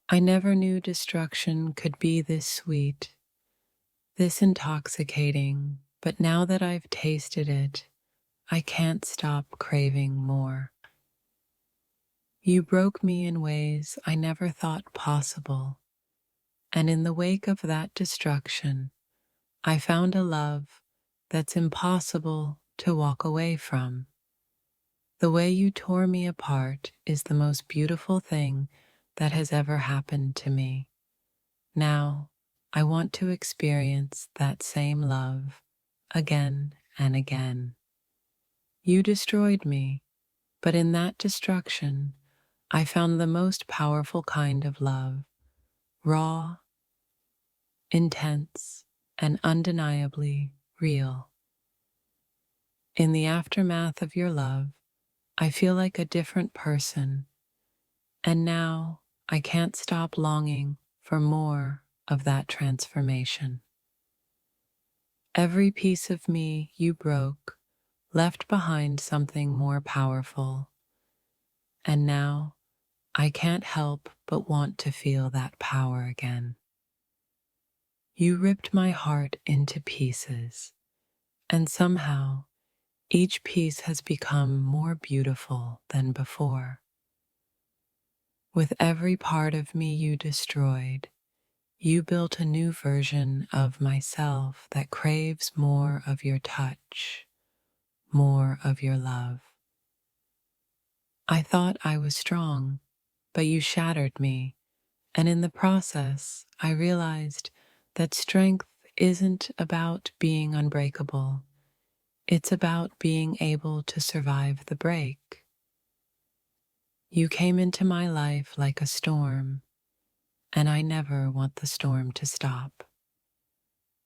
I never knew destruction could be this sweet, this intoxicating, but now that I've tasted it, I can't stop craving more. You broke me in ways I never thought possible, and in the wake of that destruction, I found a love that's impossible to walk away from. The way you tore me apart is the most beautiful thing that has ever happened to me. Now, I want to experience that same love again and again. You destroyed me, but in that destruction, I found the most powerful kind of love, raw, intense, and undeniably real. In the aftermath of your love, I feel like a different person, and now I can't stop longing for more of that transformation. Every piece of me you broke left behind something more powerful, and now I can't help but want to feel that power again. You ripped my heart into pieces, and somehow each piece has become more beautiful than before. With every part of me you destroyed, you built a new version of myself that craves more of your touch, more of your love. I thought I was strong, but you shattered me, and in the process, I realized that strength isn't about being unbreakable. It's about being able to survive the break. You came into my life like a storm, and I never want the storm to stop.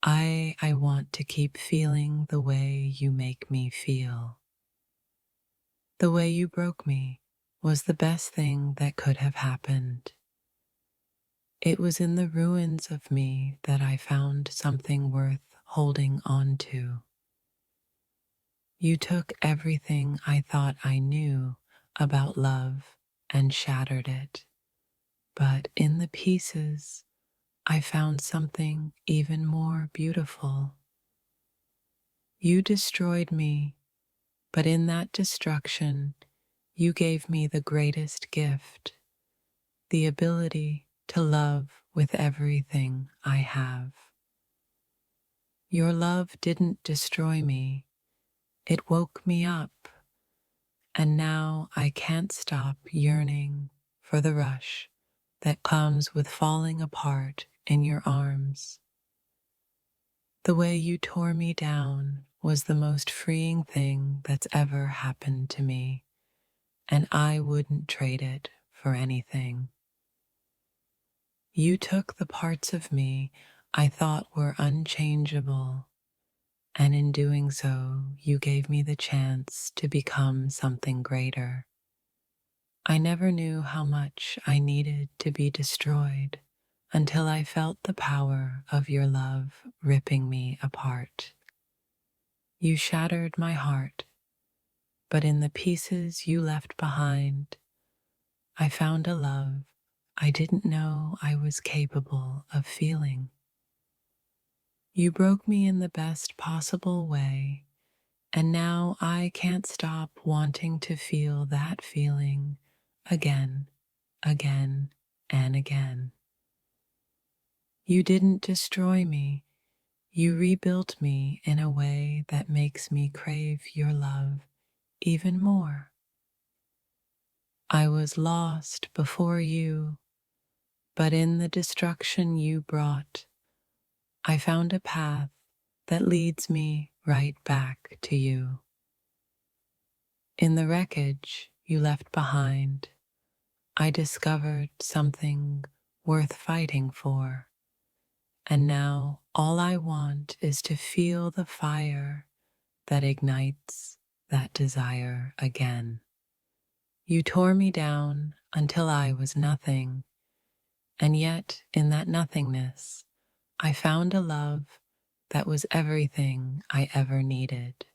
I want to keep feeling the way you make me feel. The way you broke me was the best thing that could have happened. It was in the ruins of me that I found something worth holding on to. You took everything I thought I knew about love and shattered it. But in the pieces, I found something even more beautiful. You destroyed me, but in that destruction, you gave me the greatest gift, the ability to love with everything I have. Your love didn't destroy me, it woke me up, and now I can't stop yearning for the rush that comes with falling apart in your arms. The way you tore me down was the most freeing thing that's ever happened to me, and I wouldn't trade it for anything. You took the parts of me I thought were unchangeable, and in doing so, you gave me the chance to become something greater. I never knew how much I needed to be destroyed until I felt the power of your love ripping me apart. You shattered my heart, but in the pieces you left behind, I found a love I didn't know I was capable of feeling. You broke me in the best possible way, and now I can't stop wanting to feel that feeling again, again, and again. You didn't destroy me, you rebuilt me in a way that makes me crave your love even more. I was lost before you, but in the destruction you brought, I found a path that leads me right back to you. In the wreckage you left behind, I discovered something worth fighting for, and now all I want is to feel the fire that ignites that desire again. You tore me down until I was nothing, and yet in that nothingness, I found a love that was everything I ever needed.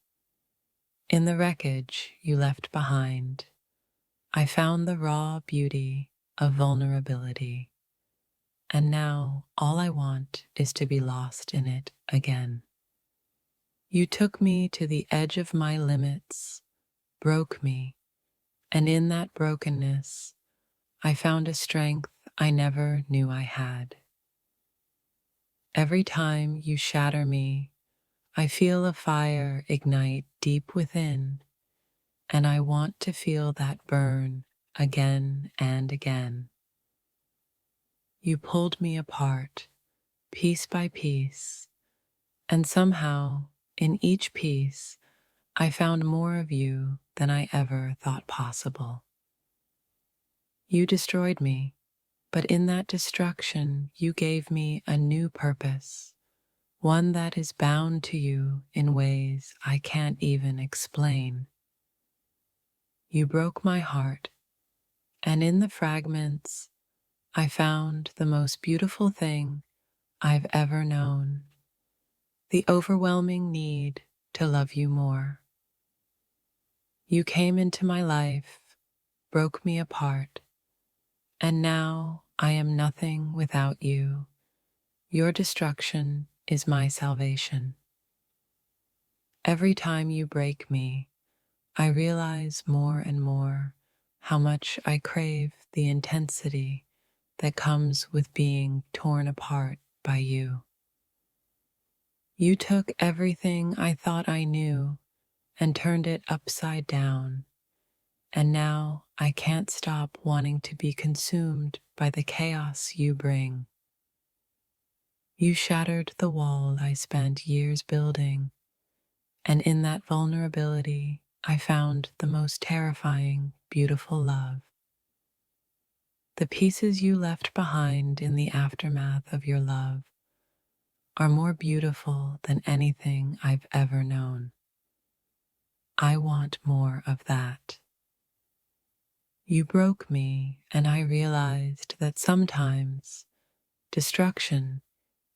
In the wreckage you left behind, I found the raw beauty of vulnerability, and now all I want is to be lost in it again. You took me to the edge of my limits, broke me, and in that brokenness, I found a strength I never knew I had. Every time you shatter me, I feel a fire ignite deep within, and I want to feel that burn again and again. You pulled me apart, piece by piece, and somehow, in each piece, I found more of you than I ever thought possible. You destroyed me, but in that destruction, you gave me a new purpose, one that is bound to you in ways I can't even explain. You broke my heart, and in the fragments, I found the most beautiful thing I've ever known, the overwhelming need to love you more. You came into my life, broke me apart, and now I am nothing without you. Your destruction is my salvation. Every time you break me, I realize more and more how much I crave the intensity that comes with being torn apart by you. You took everything I thought I knew and turned it upside down, and now I can't stop wanting to be consumed by the chaos you bring. You shattered the wall I spent years building, and in that vulnerability, I found the most terrifying, beautiful love. The pieces you left behind in the aftermath of your love are more beautiful than anything I've ever known. I want more of that. You broke me, and I realized that sometimes destruction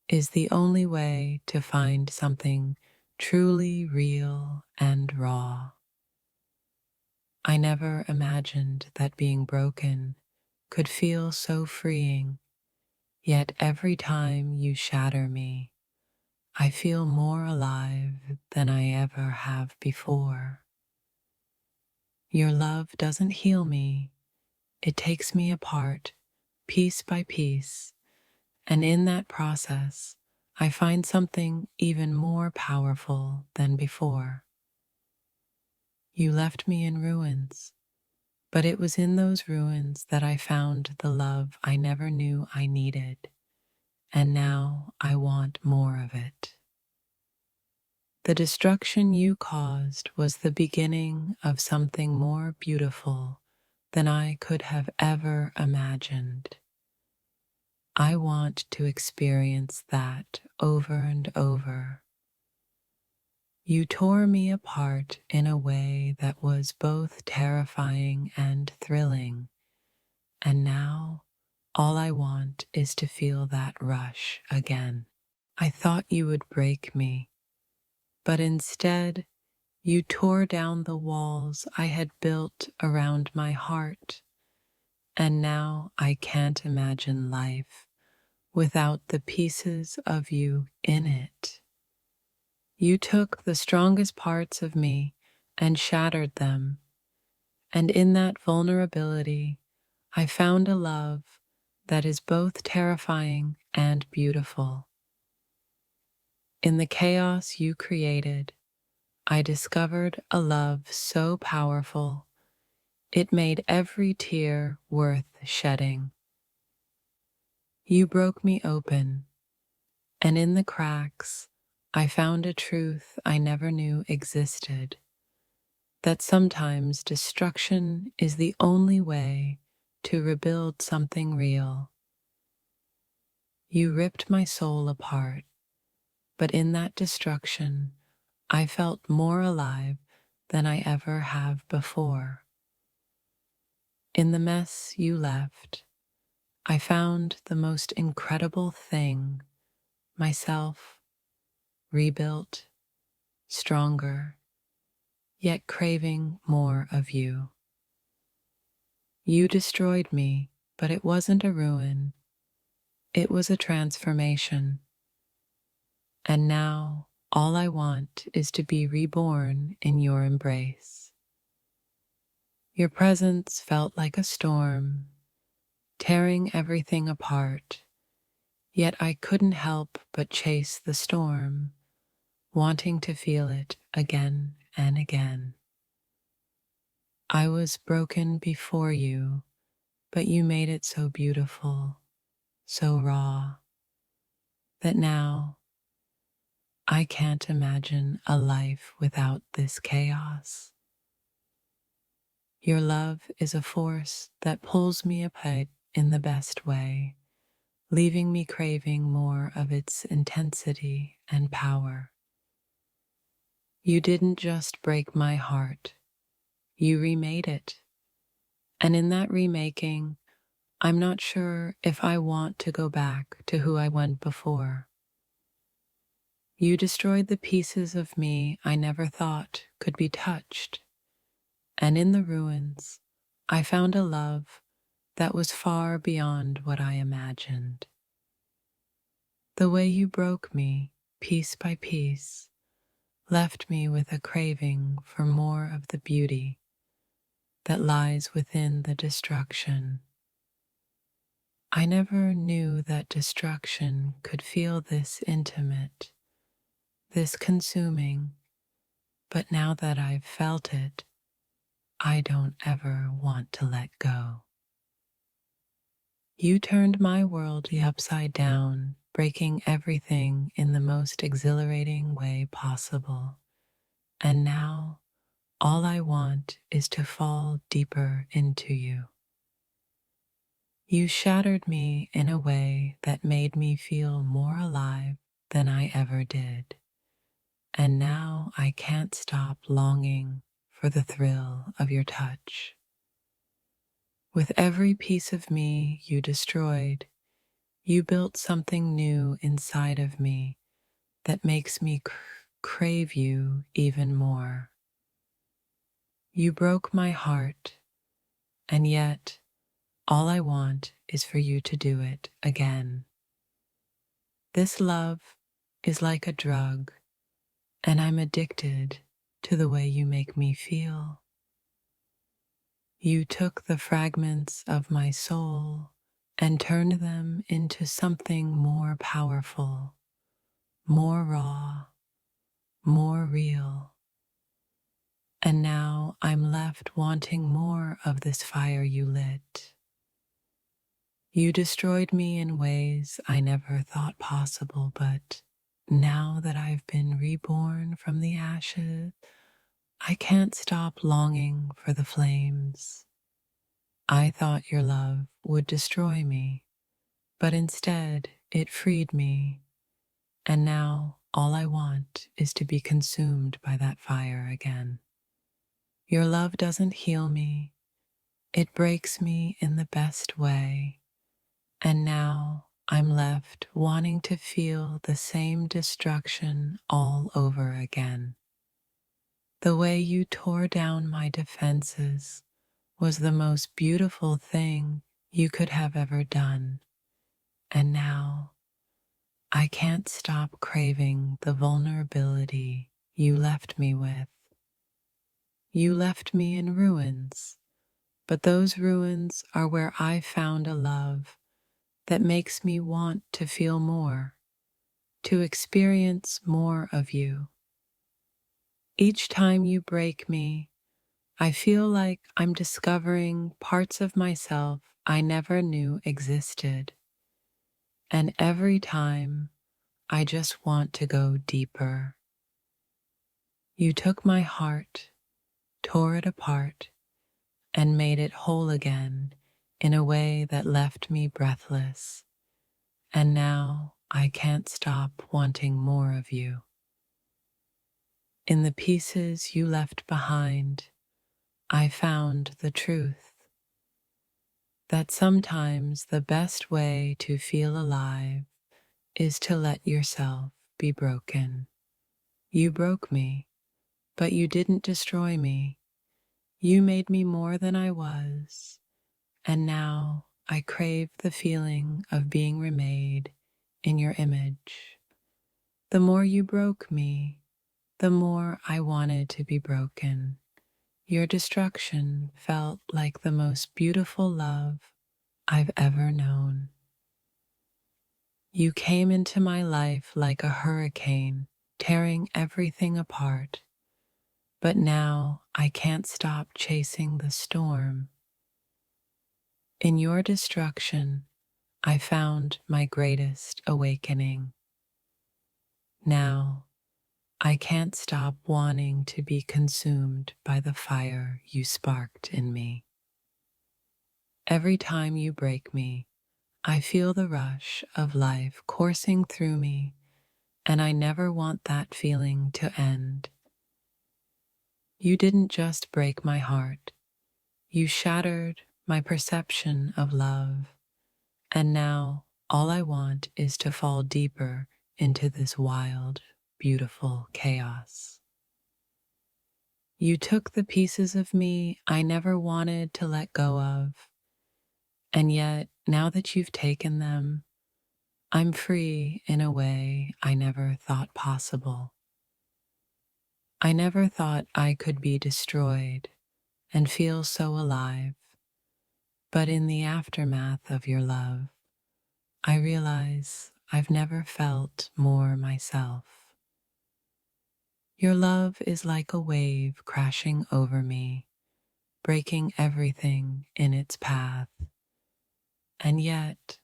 is the only way to find something truly real and raw. I never imagined that being broken could feel so freeing, yet every time you shatter me, I feel more alive than I ever have before. Your love doesn't heal me, it takes me apart, piece by piece, and in that process, I find something even more powerful than before. You left me in ruins, but it was in those ruins that I found the love I never knew I needed, and now I want more of it. The destruction you caused was the beginning of something more beautiful than I could have ever imagined. I want to experience that over and over. You tore me apart in a way that was both terrifying and thrilling, and now all I want is to feel that rush again. I thought you would break me, but instead you tore down the walls I had built around my heart, and now I can't imagine life without the pieces of you in it. You took the strongest parts of me and shattered them, and in that vulnerability, I found a love that is both terrifying and beautiful. In the chaos you created, I discovered a love so powerful, it made every tear worth shedding. You broke me open, and in the cracks, I found a truth I never knew existed, that sometimes destruction is the only way to rebuild something real. You ripped my soul apart, but in that destruction, I felt more alive than I ever have before. In the mess you left, I found the most incredible thing, myself, rebuilt, stronger, yet craving more of you. You destroyed me, but it wasn't a ruin. It was a transformation, and now all I want is to be reborn in your embrace. Your presence felt like a storm, tearing everything apart, yet I couldn't help but chase the storm, wanting to feel it again and again. I was broken before you, but you made it so beautiful, so raw, that now I can't imagine a life without this chaos. Your love is a force that pulls me apart in the best way, leaving me craving more of its intensity and power. You didn't just break my heart, you remade it. And in that remaking, I'm not sure if I want to go back to who I went before. You destroyed the pieces of me I never thought could be touched, and in the ruins, I found a love that was far beyond what I imagined. The way you broke me, piece by piece, left me with a craving for more of the beauty that lies within the destruction. I never knew that destruction could feel this intimate, this consuming, but now that I've felt it, I don't ever want to let go. You turned my world upside down, breaking everything in the most exhilarating way possible. And now, all I want is to fall deeper into you. You shattered me in a way that made me feel more alive than I ever did. And now I can't stop longing for the thrill of your touch. With every piece of me you destroyed, you built something new inside of me that makes me crave you even more. You broke my heart, and yet all I want is for you to do it again. This love is like a drug, and I'm addicted to the way you make me feel. You took the fragments of my soul and turned them into something more powerful, more raw, more real. And now I'm left wanting more of this fire you lit. You destroyed me in ways I never thought possible, but now that I've been reborn from the ashes, I can't stop longing for the flames. I thought your love would destroy me, but instead it freed me, and now all I want is to be consumed by that fire again. Your love doesn't heal me, it breaks me in the best way, and now I'm left wanting to feel the same destruction all over again. The way you tore down my defenses was the most beautiful thing you could have ever done, and now I can't stop craving the vulnerability you left me with. You left me in ruins, but those ruins are where I found a love that makes me want to feel more, to experience more of you. Each time you break me, I feel like I'm discovering parts of myself I never knew existed. And every time, I just want to go deeper. You took my heart, tore it apart, and made it whole again in a way that left me breathless. And now I can't stop wanting more of you. In the pieces you left behind, I found the truth that sometimes the best way to feel alive is to let yourself be broken. You broke me, but you didn't destroy me. You made me more than I was, and now I crave the feeling of being remade in your image. The more you broke me, the more I wanted to be broken. Your destruction felt like the most beautiful love I've ever known. You came into my life like a hurricane, tearing everything apart. But now I can't stop chasing the storm. In your destruction, I found my greatest awakening. Now, I can't stop wanting to be consumed by the fire you sparked in me. Every time you break me, I feel the rush of life coursing through me, and I never want that feeling to end. You didn't just break my heart, you shattered my perception of love, and now all I want is to fall deeper into this wild, beautiful chaos. You took the pieces of me I never wanted to let go of, and yet now that you've taken them, I'm free in a way I never thought possible. I never thought I could be destroyed and feel so alive, but in the aftermath of your love, I realize I've never felt more myself. Your love is like a wave crashing over me, breaking everything in its path, and yet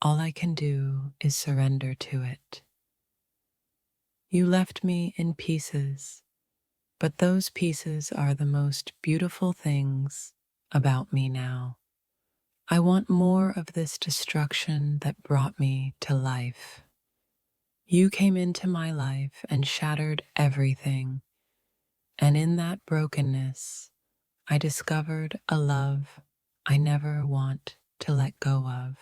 all I can do is surrender to it. You left me in pieces, but those pieces are the most beautiful things about me now. I want more of this destruction that brought me to life. You came into my life and shattered everything, and in that brokenness, I discovered a love I never want to let go of.